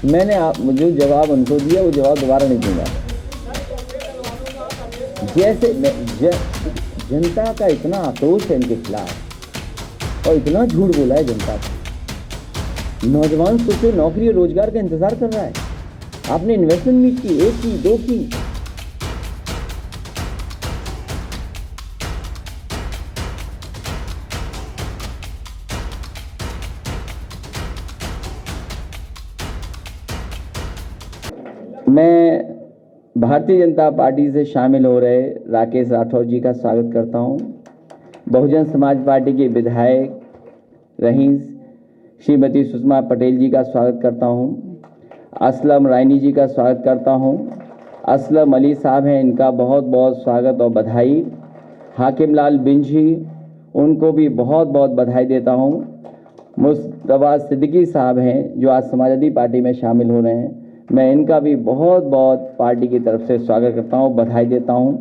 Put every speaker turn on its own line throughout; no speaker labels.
मैंने जो जवाब उनको दिया वो जवाब दोबारा नहीं दूंगा। जैसे जनता का इतना आक्रोश है इनके खिलाफ और इतना झूठ बोला है जनता को। नौजवान सोचो नौकरी और रोजगार का इंतजार कर रहा है। आपने इन्वेस्टमेंट मीट की, 1 की, 2 की। मैं भारतीय जनता पार्टी से शामिल हो रहे राकेश राठौर जी का स्वागत करता हूं। बहुजन समाज पार्टी के विधायक रही श्रीमती सुषमा पटेल जी का स्वागत करता हूं। असलम रायनी जी का स्वागत करता हूं। असलम अली साहब हैं, इनका बहुत बहुत स्वागत और बधाई। हाकिम लाल बिंजी, उनको भी बहुत बहुत बधाई देता हूं। मुस्तफा सिद्दीकी साहब हैं जो आज समाजवादी पार्टी में शामिल हो रहे हैं, मैं इनका भी बहुत बहुत पार्टी की तरफ से स्वागत करता हूं, बधाई देता हूं।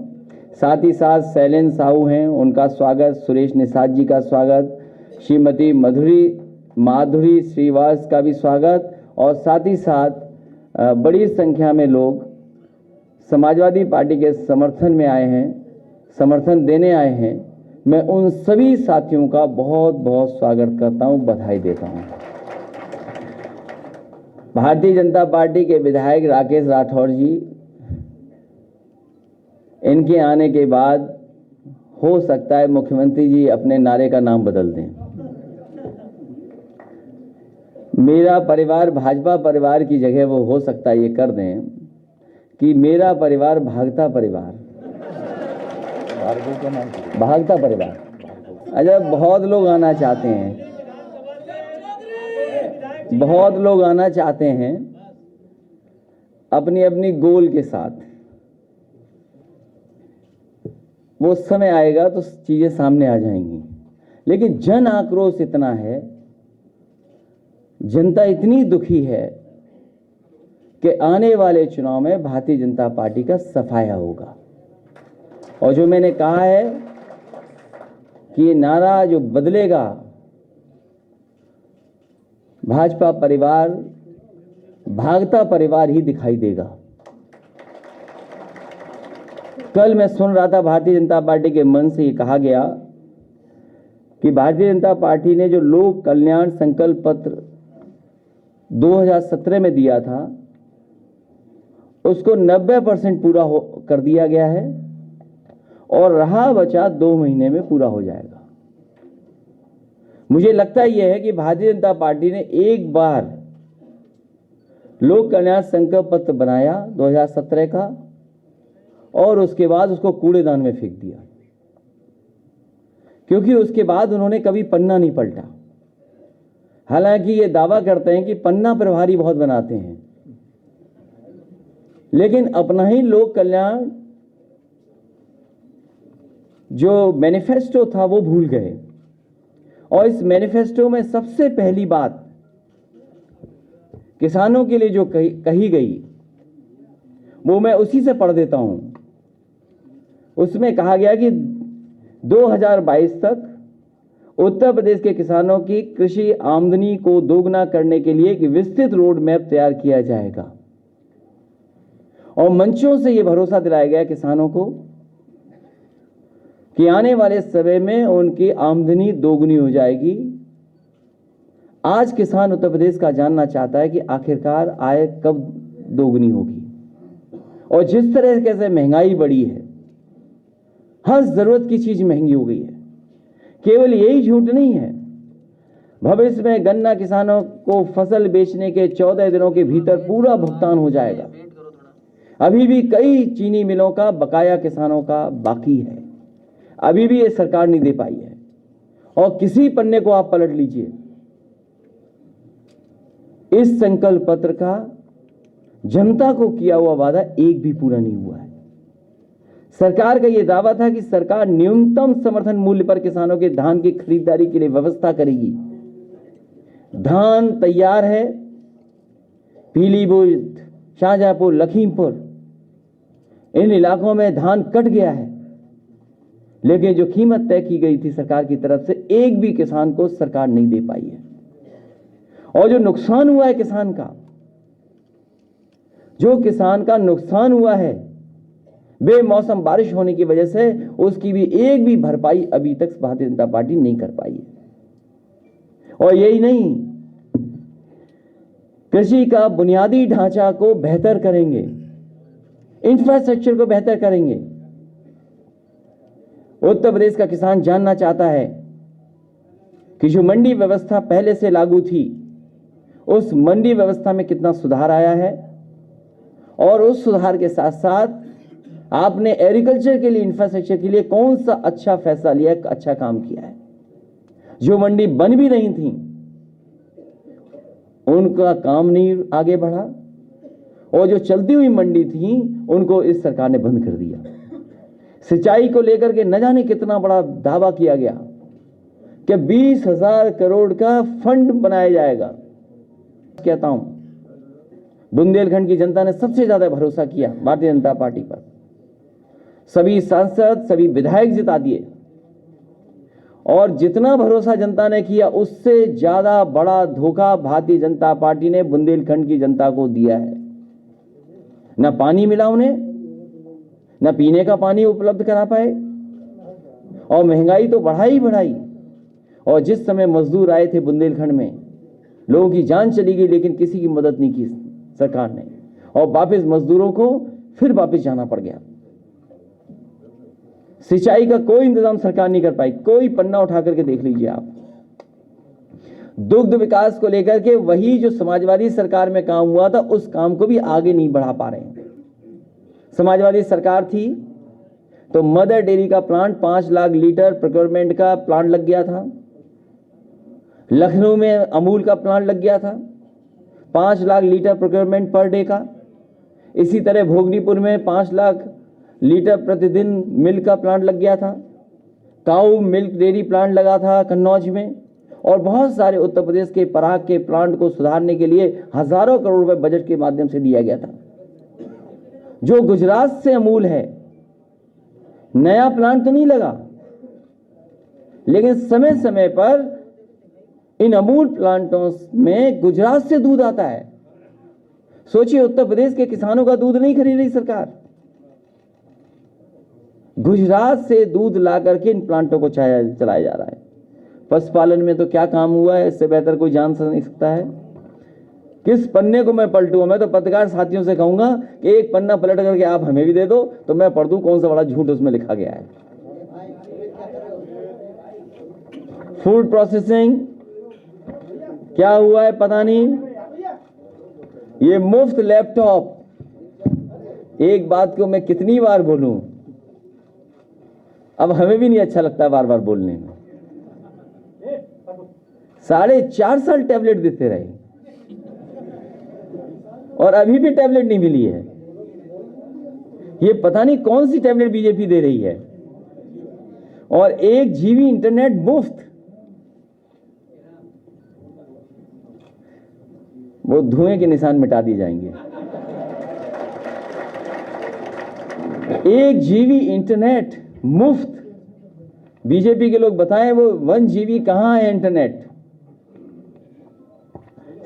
साथ ही साथ शैलेंद्र साहू हैं, उनका स्वागत। सुरेश निषाद जी का स्वागत। श्रीमती माधुरी श्रीवास का भी स्वागत। और साथ ही साथ बड़ी संख्या में लोग समाजवादी पार्टी के समर्थन में आए हैं, समर्थन देने आए हैं। मैं उन सभी साथियों का बहुत बहुत स्वागत करता हूं, बधाई देता हूं। भारतीय जनता पार्टी के विधायक राकेश राठौर जी, इनके आने के बाद हो सकता है मुख्यमंत्री जी अपने नारे का नाम बदल दें। मेरा परिवार भाजपा परिवार की जगह वो हो सकता है ये कर दें कि मेरा परिवार भागता परिवार। भागता परिवार। अच्छा, बहुत लोग आना चाहते हैं, बहुत लोग आना चाहते हैं अपनी अपनी गोल के साथ। वो समय आएगा तो चीजें सामने आ जाएंगी, लेकिन जन आक्रोश इतना है, जनता इतनी दुखी है कि आने वाले चुनाव में भारतीय जनता पार्टी का सफाया होगा। और जो मैंने कहा है कि ये नारा जो बदलेगा, भाजपा परिवार भागता परिवार ही दिखाई देगा। कल मैं सुन रहा था भारतीय जनता पार्टी के मन से ये कहा गया कि भारतीय जनता पार्टी ने जो लोक कल्याण संकल्प पत्र 2017 में दिया था उसको 90% पूरा कर दिया गया है और रहा बचा 2 महीने में पूरा हो जाएगा। मुझे लगता यह है कि भारतीय जनता पार्टी ने एक बार लोक कल्याण संकल्प पत्र बनाया 2017 का और उसके बाद उसको कूड़ेदान में फेंक दिया, क्योंकि उसके बाद उन्होंने कभी पन्ना नहीं पलटा। हालांकि ये दावा करते हैं कि पन्ना प्रभारी बहुत बनाते हैं, लेकिन अपना ही लोक कल्याण जो मैनिफेस्टो था वो भूल गए। और इस मैनिफेस्टो में सबसे पहली बात किसानों के लिए जो कही गई वो मैं उसी से पढ़ देता हूं। उसमें कहा गया कि 2022 तक उत्तर प्रदेश के किसानों की कृषि आमदनी को दोगुना करने के लिए एक विस्तृत रोड मैप तैयार किया जाएगा। और मंचों से यह भरोसा दिलाया गया किसानों को कि आने वाले समय में उनकी आमदनी दोगुनी हो जाएगी। आज किसान उत्तर प्रदेश का जानना चाहता है कि आखिरकार आय कब दोगुनी होगी। और जिस तरह से महंगाई बढ़ी है, हर जरूरत की चीज महंगी हो गई है। केवल यही झूठ नहीं है, भविष्य में गन्ना किसानों को फसल बेचने के 14 दिनों के भीतर पूरा भुगतान हो जाएगा। अभी भी कई चीनी मिलों का बकाया किसानों का बाकी है, अभी भी ये सरकार नहीं दे पाई है। और किसी पन्ने को आप पलट लीजिए, इस संकल्प पत्र का जनता को किया हुआ वादा एक भी पूरा नहीं हुआ है। सरकार का यह दावा था कि सरकार न्यूनतम समर्थन मूल्य पर किसानों के धान की खरीदारी के लिए व्यवस्था करेगी। धान तैयार है, पीलीभीत, शाहजहांपुर, लखीमपुर, इन इलाकों में धान कट गया है, लेकिन जो कीमत तय की गई थी सरकार की तरफ से, एक भी किसान को सरकार नहीं दे पाई है। और जो नुकसान हुआ है किसान का, जो किसान का नुकसान हुआ है बेमौसम बारिश होने की वजह से, उसकी भी एक भी भरपाई अभी तक भारतीय जनता पार्टी नहीं कर पाई है। और यही नहीं, कृषि का बुनियादी ढांचा को बेहतर करेंगे, इंफ्रास्ट्रक्चर को बेहतर करेंगे। उत्तर प्रदेश का किसान जानना चाहता है कि जो मंडी व्यवस्था पहले से लागू थी, उस मंडी व्यवस्था में कितना सुधार आया है, और उस सुधार के साथ साथ आपने एग्रीकल्चर के लिए, इंफ्रास्ट्रक्चर के लिए कौन सा अच्छा फैसला लिया, अच्छा काम किया है। जो मंडी बन भी रही थी उनका काम नहीं आगे बढ़ा, और जो चलती हुई मंडी थी उनको इस सरकार ने बंद कर दिया। सिंचाई को लेकर के न जाने कितना बड़ा दावा किया गया कि 20,000 करोड़ का फंड बनाया जाएगा। कहता हूं, बुंदेलखंड की जनता ने सबसे ज्यादा भरोसा किया भारतीय जनता पार्टी पर। सभी सांसद, सभी विधायक जिता दिए, और जितना भरोसा जनता ने किया उससे ज्यादा बड़ा धोखा भारतीय जनता पार्टी ने बुंदेलखंड की जनता को दिया है। न पानी मिला उन्हें, न पीने का पानी उपलब्ध करा पाए, और महंगाई तो बढ़ाई बढ़ाई। और जिस समय मजदूर आए थे बुंदेलखंड में, लोगों की जान चली गई, लेकिन किसी की मदद नहीं की सरकार ने, और वापस मजदूरों को फिर वापस जाना पड़ गया। सिंचाई का कोई इंतजाम सरकार नहीं कर पाई, कोई पन्ना उठा करके देख लीजिए आप। दुग्ध विकास को लेकर के वही जो समाजवादी सरकार में काम हुआ था, उस काम को भी आगे नहीं बढ़ा पा रहे हैं। समाजवादी सरकार थी तो मदर डेयरी का प्लांट 5 लाख लीटर प्रोक्योरमेंट का प्लांट लग गया था। लखनऊ में अमूल का प्लांट लग गया था 5 lakh litre procurement per day का। इसी तरह भोगनीपुर में 5 लाख लीटर प्रतिदिन मिल्क का प्लांट लग गया था। काऊ मिल्क डेयरी प्लांट लगा था कन्नौज में, और बहुत सारे उत्तर प्रदेश के पराग के प्लांट को सुधारने के लिए हजारों करोड़ रुपए बजट के माध्यम से दिया गया था। जो गुजरात से अमूल है, नया प्लांट तो नहीं लगा, लेकिन समय समय पर इन अमूल प्लांटों में गुजरात से दूध आता है। सोचिए, उत्तर प्रदेश के किसानों का दूध नहीं खरीद रही सरकार, गुजरात से दूध ला करके इन प्लांटों को चलाया जा रहा है। पशुपालन में तो क्या काम हुआ है, इससे बेहतर कोई जान नहीं सकता है। किस पन्ने को मैं पलटूं? मैं तो पत्रकार साथियों से कहूंगा कि एक पन्ना पलट करके आप हमें भी दे दो तो मैं पढ़ दूं कौन सा बड़ा झूठ उसमें लिखा गया है। फूड प्रोसेसिंग क्या हुआ है पता नहीं। ये मुफ्त लैपटॉप, एक बात को मैं कितनी बार बोलूं, अब हमें भी नहीं अच्छा लगता बार बार बोलने में। 4.5 साल टैबलेट देते रहे और अभी भी टैबलेट नहीं मिली है। ये पता नहीं कौन सी टैबलेट बीजेपी दे रही है। और 1 GB इंटरनेट मुफ्त, वो धुएं के निशान मिटा दिए जाएंगे। 1 GB इंटरनेट मुफ्त। बीजेपी के लोग बताएं वो 1 GB कहां है इंटरनेट।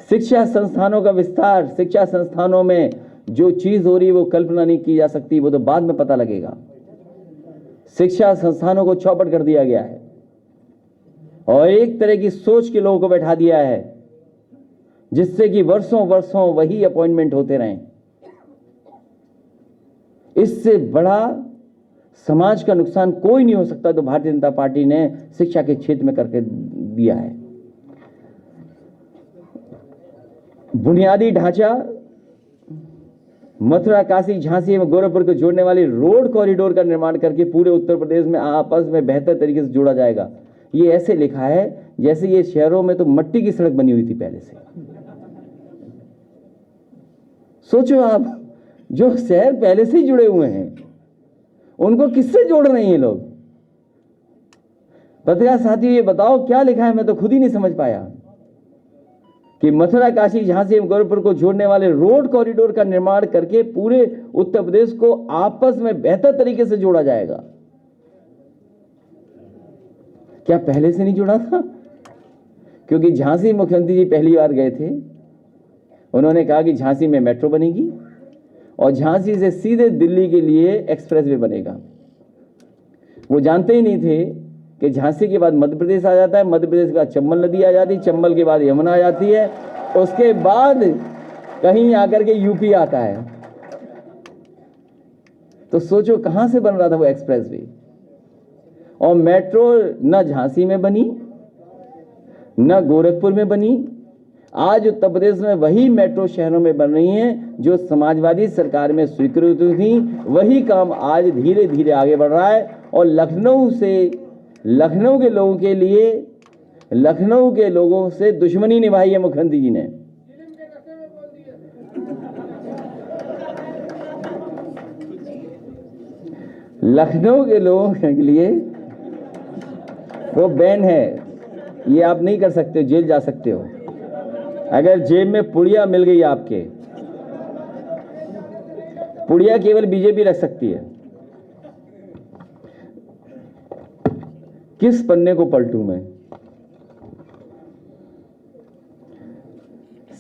शिक्षा संस्थानों का विस्तार, शिक्षा संस्थानों में जो चीज हो रही है वो कल्पना नहीं की जा सकती, वो तो बाद में पता लगेगा। शिक्षा संस्थानों को चौपट कर दिया गया है और एक तरह की सोच के लोगों को बैठा दिया है जिससे कि वर्षों वर्षों वही अपॉइंटमेंट होते रहें। इससे बड़ा समाज का नुकसान कोई नहीं हो सकता तो भारतीय जनता पार्टी ने शिक्षा के क्षेत्र में करके दिया है। बुनियादी ढांचा, मथुरा, काशी, झांसी एवं गोरखपुर को जोड़ने वाली रोड कॉरिडोर का निर्माण करके पूरे उत्तर प्रदेश में आपस में बेहतर तरीके से जोड़ा जाएगा। ये ऐसे लिखा है जैसे ये शहरों में तो मट्टी की सड़क बनी हुई थी पहले से। सोचो आप, जो शहर पहले से ही जुड़े हुए हैं उनको किससे जोड़ रहे हैं ये लोग? पत्रकार साथियों, ये बताओ क्या लिखा है, मैं तो खुद ही नहीं समझ पाया कि मथुरा, काशी, झांसी एवं गोरखपुर को जोड़ने वाले रोड कॉरिडोर का निर्माण करके पूरे उत्तर प्रदेश को आपस में बेहतर तरीके से जोड़ा जाएगा। क्या पहले से नहीं जुड़ा था? क्योंकि झांसी मुख्यमंत्री जी पहली बार गए थे, उन्होंने कहा कि झांसी में मेट्रो बनेगी, और झांसी से सीधे दिल्ली के लिए एक्सप्रेसवे बनेगा। वो जानते ही नहीं थे कि झांसी के बाद मध्य प्रदेश आ जाता है, मध्य प्रदेश के बाद चंबल नदी आ जाती है, चंबल के बाद यमुना आ जाती है, उसके बाद कहीं आकर के यूपी आता है। तो सोचो कहां से बन रहा था वो एक्सप्रेसवे। और मेट्रो न झांसी में बनी, न गोरखपुर में बनी। आज उत्तर प्रदेश में वही मेट्रो शहरों में बन रही हैं जो समाजवादी सरकार में स्वीकृत थी। वही काम आज धीरे धीरे आगे बढ़ रहा है। और लखनऊ के लोगों के लिए, लखनऊ के लोगों से दुश्मनी निभाई है मुख्यमंत्री जी ने। लखनऊ के लोगों के लिए वो बैन है, ये आप नहीं कर सकते, जेल जा सकते हो। अगर जेब में पुड़िया मिल गई आपके, पुड़िया केवल बीजेपी रख सकती है। किस पन्ने को पलटूं मैं?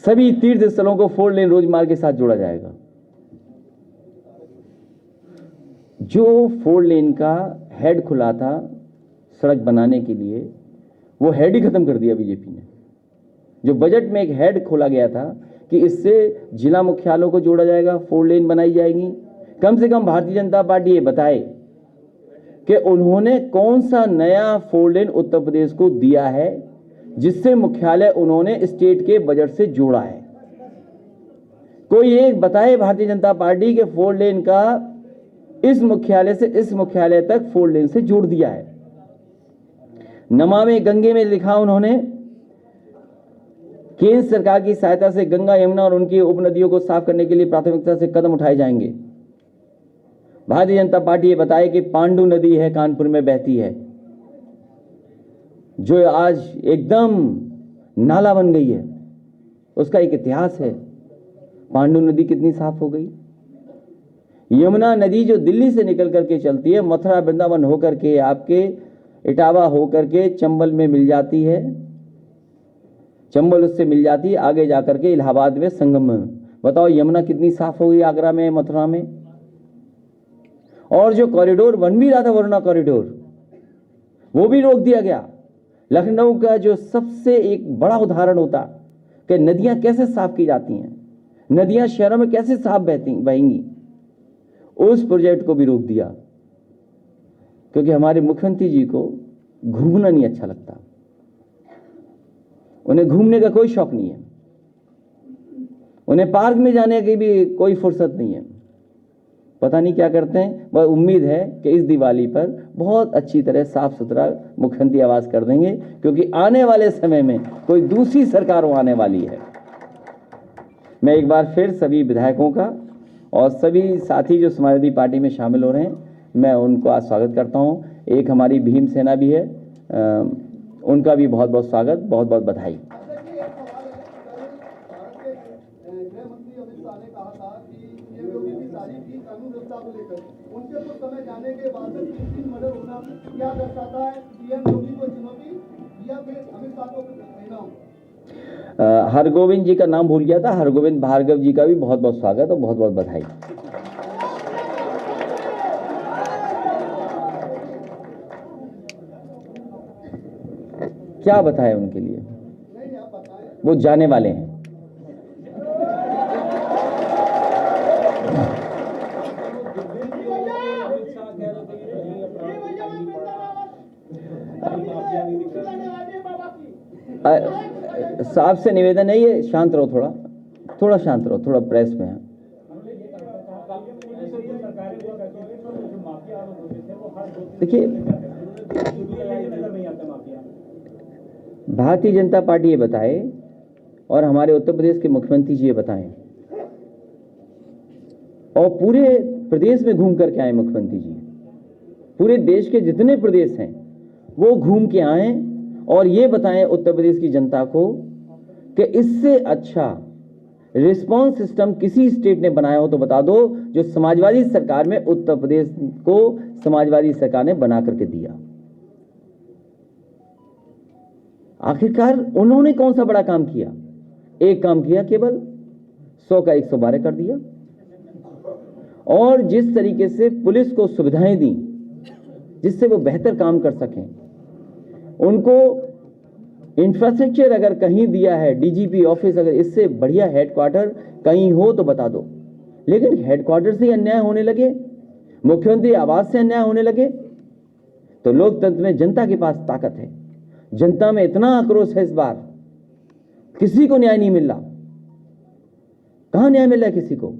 सभी तीर्थ स्थलों को 4 लेन रोजमार्ग के साथ जोड़ा जाएगा। जो 4 लेन का हेड खुला था सड़क बनाने के लिए, वो हेड ही खत्म कर दिया बीजेपी ने। जो बजट में एक हेड खोला गया था कि इससे जिला मुख्यालयों को जोड़ा जाएगा, 4 लेन बनाई जाएगी। कम से कम भारतीय जनता पार्टी ये बताए कि उन्होंने कौन सा नया 4 लेन उत्तर प्रदेश को दिया है जिससे मुख्यालय उन्होंने स्टेट के बजट से जोड़ा है। कोई एक बताए भारतीय जनता पार्टी के 4 लेन का इस मुख्यालय से इस मुख्यालय तक 4 लेन से जोड़ दिया है। नमामि गंगे में लिखा उन्होंने, केंद्र सरकार की सहायता से गंगा, यमुना और उनकी उपनदियों को साफ करने के लिए प्राथमिकता से कदम उठाए जाएंगे। भारतीय जनता पार्टी ये बताए कि पांडु नदी है, कानपुर में बहती है, जो आज एकदम नाला बन गई है। उसका एक इतिहास है। पांडु नदी कितनी साफ हो गई। यमुना नदी जो दिल्ली से निकल करके चलती है, मथुरा वृंदावन होकर के आपके इटावा होकर के चंबल में मिल जाती है, चंबल उससे मिल जाती है, आगे जाकर के इलाहाबाद में संगम में। बताओ यमुना कितनी साफ हो गई आगरा में, मथुरा में। और जो कॉरिडोर बन भी रहा था, वरुणा कॉरिडोर, वो भी रोक दिया गया। लखनऊ का जो सबसे एक बड़ा उदाहरण होता कि नदियां कैसे साफ की जाती हैं, नदियां शहरों में कैसे साफ बहेंगी, उस प्रोजेक्ट को भी रोक दिया। क्योंकि हमारे मुख्यमंत्री जी को घूमना नहीं अच्छा लगता, उन्हें घूमने का कोई शौक नहीं है, उन्हें पार्क में जाने की भी कोई फुर्सत नहीं है। पता नहीं क्या करते हैं। वह उम्मीद है कि इस दिवाली पर बहुत अच्छी तरह साफ सुथरा मुख्यमंत्री आवास कर देंगे, क्योंकि आने वाले समय में कोई दूसरी सरकार आने वाली है। मैं एक बार फिर सभी विधायकों का और सभी साथी जो समाजवादी पार्टी में शामिल हो रहे हैं, मैं उनको आज स्वागत करता हूं। एक हमारी भीम सेना भी है, उनका भी बहुत बहुत स्वागत, बहुत बहुत बधाई। उनके कुछ समय जाने के बाद मर्डर होना क्या दर्शाता है? सीएम योगी को चुनौती या फिर अमित शाह को परिणाम? हरगोविंद जी का नाम भूल गया था, हरगोविंद भार्गव जी का भी बहुत बहुत स्वागत और बहुत बहुत बधाई। क्या बताएं उनके लिए, वो जाने वाले हैं। साहब से निवेदन है, ये शांत रहो, थोड़ा शांत रहो, थोड़ा प्रेस में है। देखिए, भारतीय जनता पार्टी ये बताए और हमारे उत्तर प्रदेश के मुख्यमंत्री जी ये बताएं, और पूरे प्रदेश में घूम करके आए मुख्यमंत्री जी, पूरे देश के जितने प्रदेश हैं वो घूम के आए और ये बताएं उत्तर प्रदेश की जनता को कि इससे अच्छा रिस्पांस सिस्टम किसी स्टेट ने बनाया हो तो बता दो, जो समाजवादी सरकार में उत्तर प्रदेश को समाजवादी सरकार ने बना करके दिया। आखिरकार उन्होंने कौन सा बड़ा काम किया? एक काम किया, केवल 100 का 112 कर दिया। और जिस तरीके से पुलिस को सुविधाएं दी जिससे वो बेहतर काम कर सकें, उनको इंफ्रास्ट्रक्चर अगर कहीं दिया है, डीजीपी ऑफिस अगर इससे बढ़िया हेडक्वार्टर कहीं हो तो बता दो, लेकिन हेडक्वार्टर से अन्याय होने लगे, मुख्यमंत्री आवास से अन्याय होने लगे, तो लोकतंत्र में जनता के पास ताकत है। जनता में इतना आक्रोश है इस बार, किसी को न्याय नहीं मिल रहा। कहां न्याय मिल रहा है किसी को?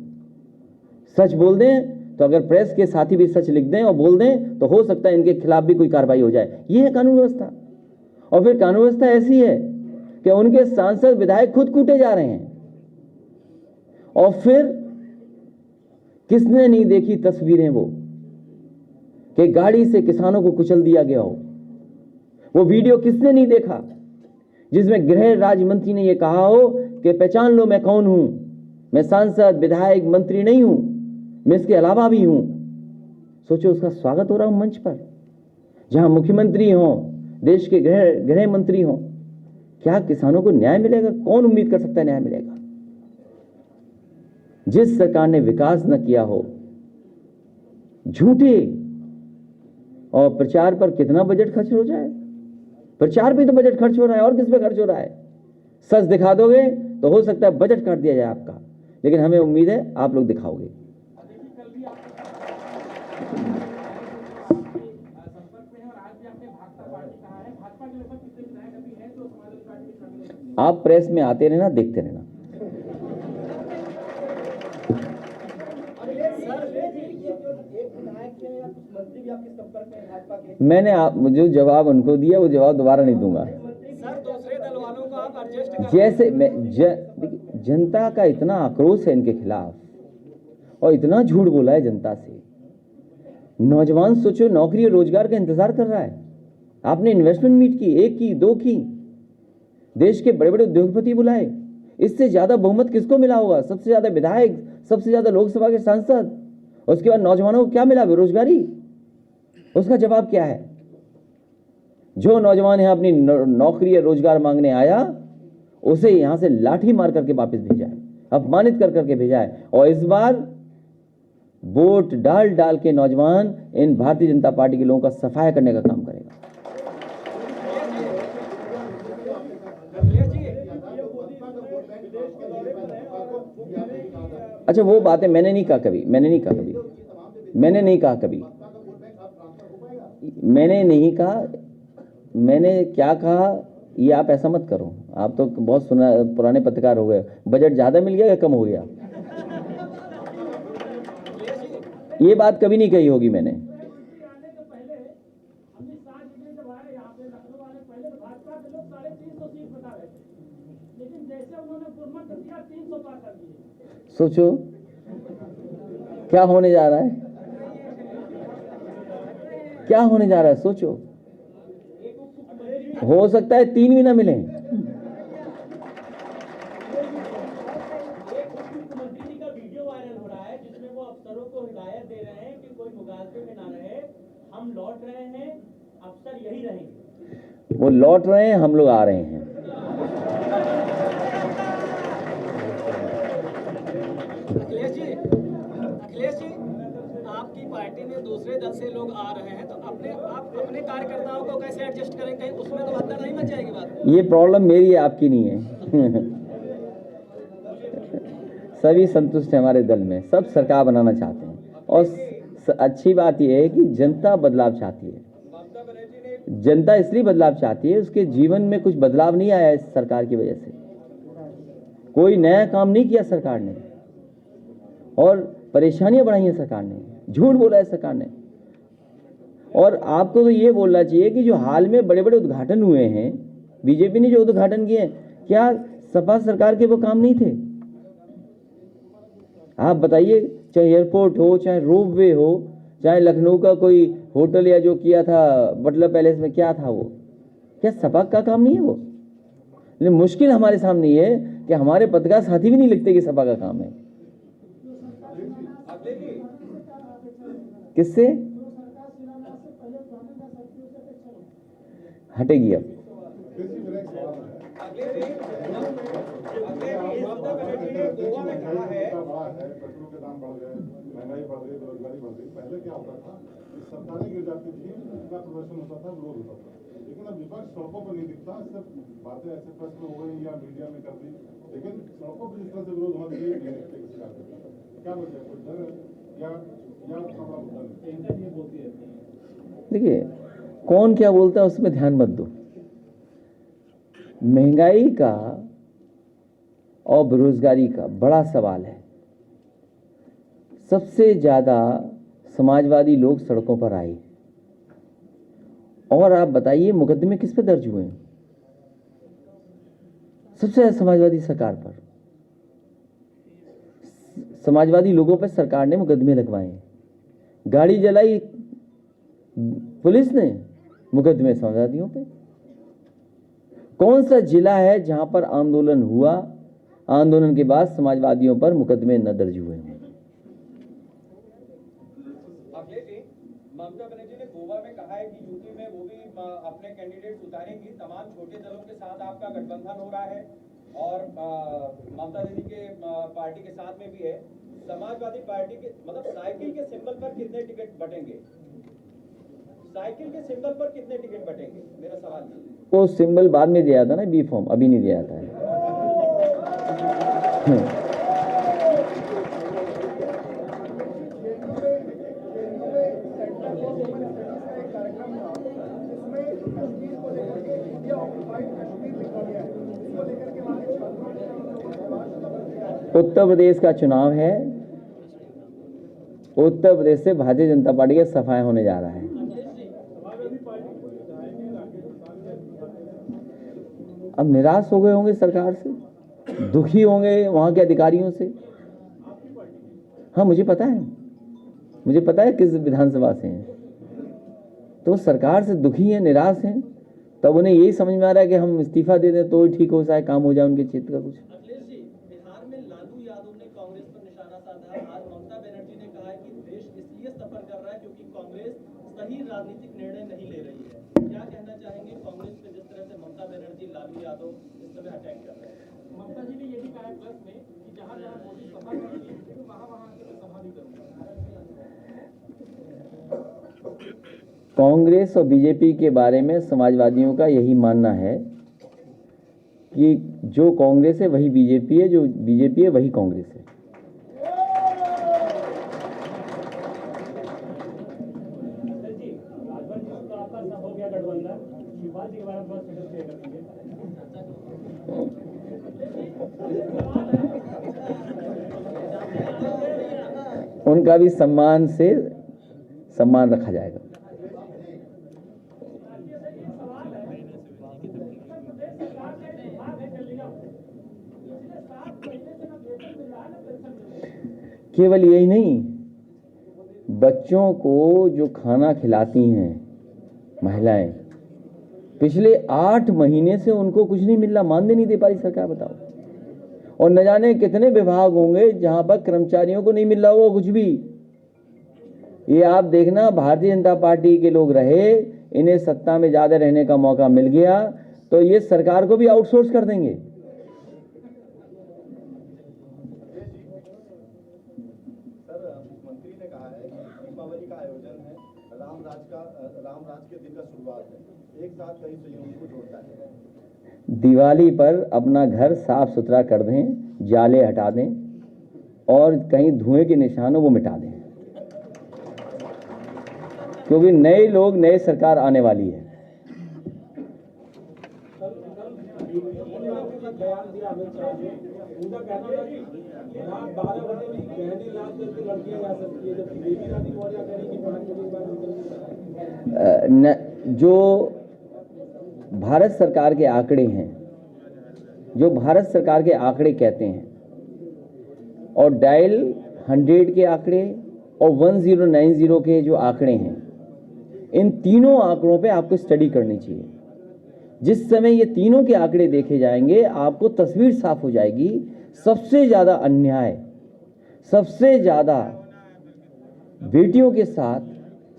सच बोल दें तो अगर प्रेस के साथी भी सच लिख दें और बोल दें तो हो सकता है इनके खिलाफ भी कोई कार्रवाई हो जाए। ये है कानून व्यवस्था। और फिर कानून व्यवस्था ऐसी है कि उनके सांसद विधायक खुद कूटे जा रहे हैं। और फिर किसने नहीं देखी तस्वीरें वो कि गाड़ी से किसानों को कुचल दिया गया हो? वो वीडियो किसने नहीं देखा जिसमें गृह राज्य मंत्री ने यह कहा हो कि पहचान लो मैं कौन हूं, मैं सांसद विधायक मंत्री नहीं हूं, मैं इसके अलावा भी हूं। सोचो उसका स्वागत हो रहा हूं मंच पर, जहां मुख्यमंत्री हो, देश के गृह मंत्री हो। क्या किसानों को न्याय मिलेगा? कौन उम्मीद कर सकता है न्याय मिलेगा? जिस सरकार ने विकास न किया हो, झूठे और प्रचार पर कितना बजट खर्च हो जाए? प्रचार पे तो बजट खर्च हो रहा है, और किस पे खर्च हो रहा है? सच दिखा दोगे तो हो सकता है बजट काट दिया जाए आपका, लेकिन हमें उम्मीद है आप लोग दिखाओगे। आप प्रेस में आते रहना, देखते रहना। मैंने जो जवाब उनको दिया वो जवाब दोबारा नहीं दूंगा।
दूसरे दल वालों को आप एडजस्ट कर
जैसे जनता का इतना आक्रोश है इनके खिलाफ और इतना झूठ बोला है जनता से। नौजवान सोचो नौकरी और रोजगार का इंतजार कर रहा है। आपने इन्वेस्टमेंट मीट की, 1 की, 2 की, देश के बड़े बड़े उद्योगपति बुलाए। इससे ज्यादा बहुमत किसको मिला होगा? सबसे ज्यादा विधायक, सबसे ज्यादा लोकसभा के सांसद। उसके बाद नौजवानों को क्या मिला? बेरोजगारी। उसका जवाब क्या है? जो नौजवान यहां अपनी नौकरी या रोजगार मांगने आया उसे यहां से लाठी मार करके वापस भेजा है, अपमानित कर करके भेजा है। और इस बार वोट डाल डाल के नौजवान इन भारतीय जनता पार्टी के लोगों का सफाया करने का काम करेगा। अच्छा, वो बातें मैंने नहीं कहा कभी, मैंने नहीं कहा कभी, मैंने नहीं कहा कभी, मैंने नहीं कहा। मैंने क्या कहा ये आप ऐसा मत करो। आप तो बहुत पुराने पत्रकार हो गए। बजट ज्यादा मिल गया या कम हो गया? ये बात कभी नहीं कही होगी मैंने। सोचो क्या होने जा रहा है, क्या होने जा रहा है? सोचो, हो सकता है 3 भी ना मिले।
मुख्यमंत्री का वीडियो वायरल हो रहा है जिसमें वो अफसरों को हिदायत दे रहे हैं कि कोई मुगालते में ना रहे, हम लौट रहे हैं, अफसर यही रहेंगे।
वो लौट रहे हैं, हम लोग आ रहे हैं।
अखिलेश जी, आपकी पार्टी में दूसरे दल से लोग आ रहे हैं तो आप अपने कार्यकर्ताओं को कैसे एडजस्ट करें? कहीं उसमें तो हद नहीं मच जाएगी बात।
ये प्रॉब्लम मेरी है, आपकी नहीं है। सभी संतुष्ट है हमारे दल में, सब सरकार बनाना चाहते हैं। और अच्छी बात यह है कि जनता बदलाव चाहती है। जनता इसलिए बदलाव चाहती है, उसके जीवन में कुछ बदलाव नहीं आया इस सरकार की वजह से। कोई नया काम नहीं किया सरकार ने और परेशानियां बढ़ाई हैं सरकार ने, झूठ बोला है सरकार ने। और आपको तो ये बोलना चाहिए कि जो हाल में बड़े बड़े उद्घाटन हुए हैं, बीजेपी ने जो उद्घाटन किए, क्या सपा सरकार के वो काम नहीं थे? आप बताइए, चाहे एयरपोर्ट हो, चाहे रोपवे हो, चाहे लखनऊ का कोई होटल या जो किया था बटलर पैलेस में, क्या था वो? क्या सपा का काम नहीं है वो? लेकिन मुश्किल हमारे सामने ये है कि हमारे पत्रकार साथी भी नहीं लिखते कि सपा का काम है। किससे हटेगी अब?
पहले क्या होता था कि सरकारें गिर जाती थी, उनका प्रदर्शन होता था, विरोध होता था, लेकिन अब विपक्ष सड़कों पर नहीं दिखता, सिर्फ बातें ऐसे प्रेस में हो गई या मीडिया में कर दी, लेकिन सड़कों पर जिस तरह से विरोध होना चाहिए नहीं दिखते किसी का। क्या बोलते हैं, कोई डर या अपना बड़ा मुद्दा नहीं?
देखिए, कौन क्या बोलता है उसमें ध्यान मत दो। महंगाई का और बेरोजगारी का बड़ा सवाल है। सबसे ज्यादा समाजवादी लोग सड़कों पर आए, और आप बताइए मुकदमे किस पे दर्ज हुए हैं? सबसे ज्यादा समाजवादी सरकार पर, समाजवादी लोगों पर सरकार ने मुकदमे लगवाए। गाड़ी जलाई पुलिस ने, मुकदमे समाजवादियों पे। कौन सा जिला है जहां पर आंदोलन हुआ, आंदोलन के बाद समाजवादियों पर मुकदमे न दर्ज हुए हैं?
ममता बनर्जी ने गोवा में कहा है कि यूपी में वो भी अपने कैंडिडेट उतारेंगी। तमाम छोटे दलों के साथ आपका गठबंधन हो रहा है और ममता दीदी के पार्टी के साथ में भी है। समाजवादी पार्टी के मतलब साइकिल के सिंबल पर कितने टिकट बटेंगे? साइकिल के सिंबल पर कितने टिकट बटेंगे, मेरा सवाल है।
वो सिंबल बाद में दिया था ना, बी फॉर्म अभी नहीं दिया था। उत्तर प्रदेश का चुनाव है, उत्तर प्रदेश से भारतीय जनता पार्टी का सफाया होने जा रहा है। अब निराश हो गए होंगे सरकार से, दुखी होंगे वहां के अधिकारियों से। हाँ, मुझे पता है किस विधानसभा से हैं। तो सरकार से दुखी हैं, निराश हैं, तब उन्हें यही समझ में आ रहा है कि हम इस्तीफा दे दें तो ठीक हो जाए, काम हो जाए उनके क्षेत्र का कुछ।
अखिलेश जी, बिहार में लालू यादव ने कांग्रेस पर निशाना साधा। आज ममता बनर्जी ने कहा है कि देश इसलिए सफर कर रहा है क्योंकि कांग्रेस सही राजनीतिक निर्णय नहीं ले रही है। क्या कहना चाहेंगे कांग्रेस पे जिस तरह से ममता बनर्जी, लालू यादव इस समय अटैक कर रहे हैं? ममता जी ने ये भी कहा है प्लस में कि जहां जहां मोदी सभा करेंगे वहां आके सभा भी करूंगा।
कांग्रेस और बीजेपी के बारे में समाजवादियों का यही मानना है कि जो कांग्रेस है वही बीजेपी है, जो बीजेपी है वही कांग्रेस है। उनका भी सम्मान रखा जाएगा। केवल यही नहीं, बच्चों को जो खाना खिलाती हैं महिलाएं, पिछले 8 महीने से उनको कुछ नहीं मिल रहा, मानदेय नहीं दे पा रही सरकार, बताओ। और न जाने कितने विभाग होंगे जहां पर कर्मचारियों को नहीं मिल रहा होगा कुछ भी। ये आप देखना, भारतीय जनता पार्टी के लोग रहे, इन्हें सत्ता में ज्यादा रहने का मौका मिल गया तो ये सरकार को भी आउटसोर्स कर देंगे।
मुख्यमंत्री ने कहा है कि दीपावली का आयोजन है, राम राज के दिन का शुरुआत है, एक साथ कई संयोगों को जोड़ता है।
दिवाली पर अपना घर साफ सुथरा कर दें, जाले हटा दें और कहीं धुएं के निशान हो वो मिटा दें, क्योंकि नए लोग, नई सरकार आने वाली है। जो भारत सरकार के आंकड़े हैं, जो भारत सरकार के आंकड़े कहते हैं, और डायल 100 के आंकड़े और 1090 के जो आंकड़े हैं, इन तीनों आंकड़ों पे आपको स्टडी करनी चाहिए। जिस समय ये तीनों के आंकड़े देखे जाएंगे आपको तस्वीर साफ हो जाएगी। सबसे ज्यादा अन्याय, सबसे ज्यादा बेटियों के साथ,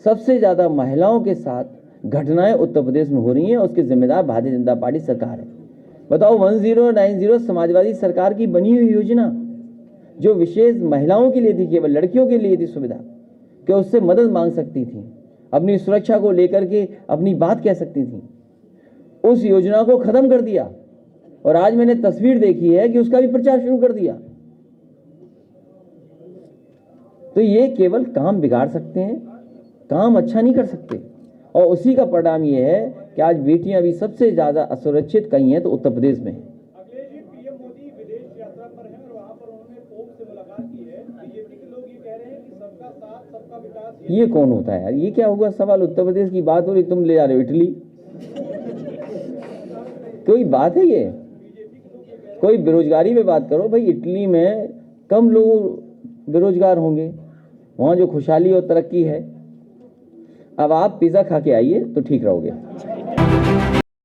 सबसे ज्यादा महिलाओं के साथ घटनाएं उत्तर प्रदेश में हो रही हैं, उसके जिम्मेदार भारतीय जनता पार्टी सरकार है। बताओ, 1090 समाजवादी सरकार की बनी हुई योजना जो विशेष महिलाओं के लिए थी, केवल लड़कियों के लिए थी सुविधा, कि उससे मदद मांग सकती थी, अपनी सुरक्षा को लेकर के अपनी बात कह सकती थी। उस योजना को खत्म कर दिया और आज मैंने तस्वीर देखी है कि उसका भी प्रचार शुरू कर दिया। तो ये केवल काम बिगाड़ सकते हैं, काम अच्छा नहीं कर सकते। और उसी का परिणाम ये है कि आज बेटियां अभी सबसे ज्यादा असुरक्षित कहीं हैं तो उत्तर प्रदेश में।
अखिलेश जी, पीएम मोदी विदेश यात्रा पर हैं और वहां पर उन्होंने पोप से मुलाकात की है। बीजेपी के लोग ये कह रहे हैं कि सबका साथ सबका विकास।
ये कौन होता है यार? ये क्या हुआ सवाल? उत्तर प्रदेश की बात हो रही, तुम ले जा रहे हो इटली। कोई बात है ये? कोई बेरोजगारी पे बात करो भाई। इटली में कम लोग बेरोजगार होंगे, वहां जो खुशहाली और तरक्की है। अब आप पिज्जा खा के आइए तो ठीक रहोगे।